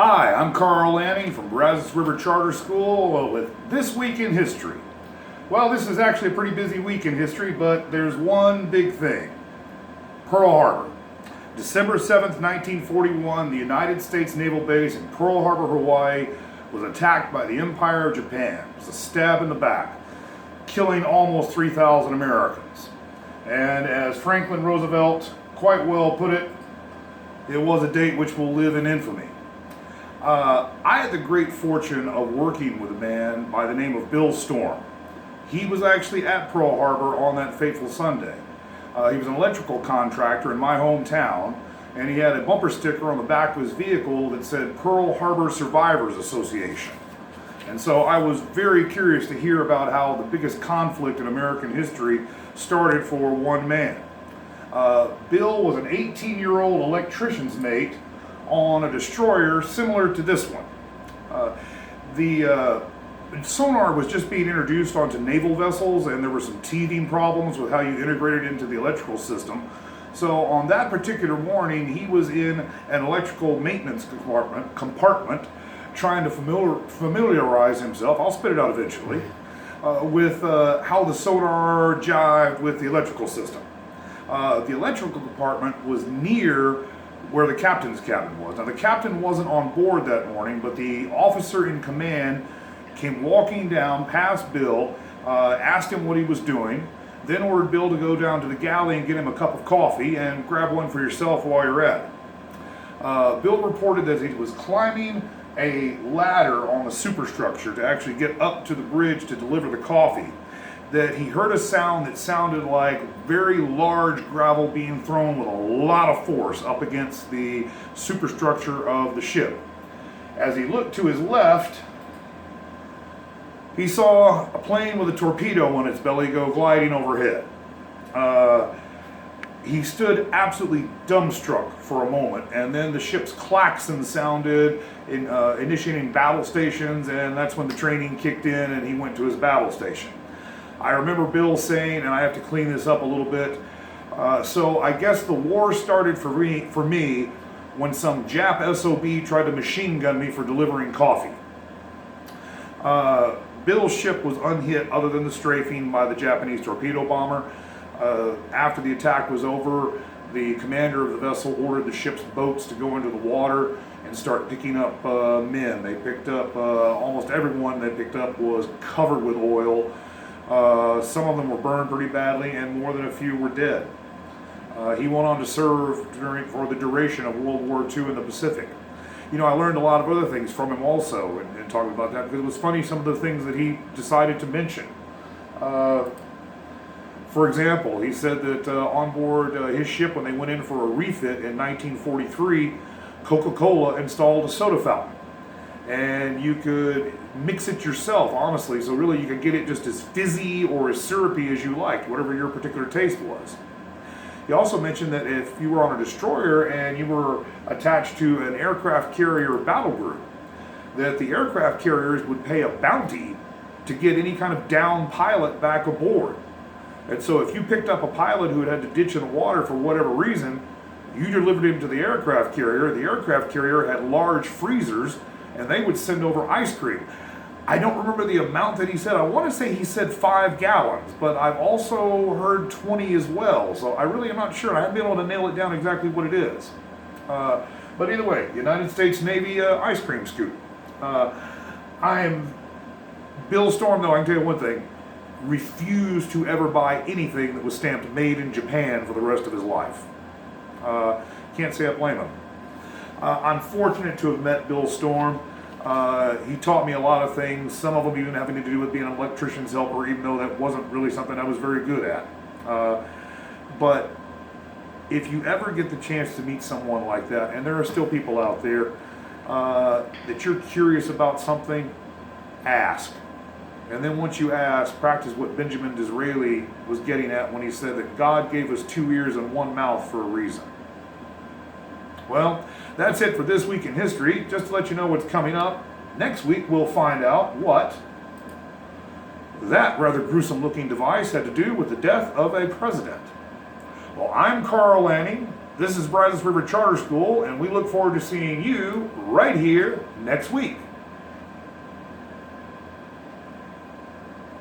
Hi, I'm Carl Lanning from Brazos River Charter School with This Week in History. Well, this is actually a pretty busy week in history, but there's one big thing. Pearl Harbor. December 7th, 1941, the United States Naval Base in Pearl Harbor, Hawaii was attacked by the Empire of Japan. It was a stab in the back, killing almost 3,000 Americans. And as Franklin Roosevelt quite well put it, it was a date which will live in infamy. I had the great fortune of working with a man by the name of Bill Storm. He was actually at Pearl Harbor on that fateful Sunday. He was an electrical contractor in my hometown, and he had a bumper sticker on the back of his vehicle that said Pearl Harbor Survivors Association. And so I was very curious to hear about how the biggest conflict in American history started for one man. Bill was an 18-year-old electrician's mate on a destroyer similar to this one. The sonar was just being introduced onto naval vessels, and there were some teething problems with how you integrated it into the electrical system. So on that particular morning, he was in an electrical maintenance compartment trying to familiarize himself, I'll spit it out eventually, with how the sonar jived with the electrical system. The electrical compartment was near where the captain's cabin was. Now, the captain wasn't on board that morning, but the officer in command came walking down past Bill, asked him what he was doing, then ordered Bill to go down to the galley and get him a cup of coffee and grab one for yourself while you're at it. Bill reported that he was climbing a ladder on the superstructure to actually get up to the bridge to deliver the coffee, that he heard a sound that sounded like very large gravel being thrown with a lot of force up against the superstructure of the ship. As he looked to his left, he saw a plane with a torpedo on its belly go gliding overhead. He stood absolutely dumbstruck for a moment, and then the ship's klaxon sounded, initiating battle stations, and that's when the training kicked in and he went to his battle station. I remember Bill saying, and I have to clean this up a little bit, so I guess the war started for me when some Jap SOB tried to machine gun me for delivering coffee. Bill's ship was unhit other than the strafing by the Japanese torpedo bomber. After the attack was over, the commander of the vessel ordered the ship's boats to go into the water and start picking up men. They picked up, almost everyone they picked up was covered with oil. Some of them were burned pretty badly, and more than a few were dead. He went on to serve for the duration of World War II in the Pacific. You know, I learned a lot of other things from him also, and talking about that, because it was funny some of the things that he decided to mention. For example, he said that on board his ship, when they went in for a refit in 1943, Coca-Cola installed a soda fountain. And you could mix it yourself, honestly, so really you could get it just as fizzy or as syrupy as you liked, whatever your particular taste was. He also mentioned that if you were on a destroyer and you were attached to an aircraft carrier battle group, that the aircraft carriers would pay a bounty to get any kind of downed pilot back aboard. And so if you picked up a pilot who had to ditch in the water for whatever reason, you delivered him to the aircraft carrier. The aircraft carrier had large freezers, and they would send over ice cream. I don't remember the amount that he said. I want to say he said 5 gallons, but I've also heard 20 as well. So I really am not sure. I haven't been able to nail it down exactly what it is. But either way, United States Navy ice cream scoop. I am Bill Storm, though, I can tell you one thing. Refused to ever buy anything that was stamped made in Japan for the rest of his life. Can't say I blame him. I'm fortunate to have met Bill Storm. He taught me a lot of things, some of them even having to do with being an electrician's helper, even though that wasn't really something I was very good at. But if you ever get the chance to meet someone like that, and there are still people out there, that you're curious about something, ask. And then once you ask, practice what Benjamin Disraeli was getting at when he said that God gave us 2 ears and 1 mouth for a reason. Well, that's it for This Week in History. Just to let you know what's coming up, next week we'll find out what that rather gruesome looking device had to do with the death of a president. Well, I'm Carl Lanning. This is Brazos River Charter School, and we look forward to seeing you right here next week.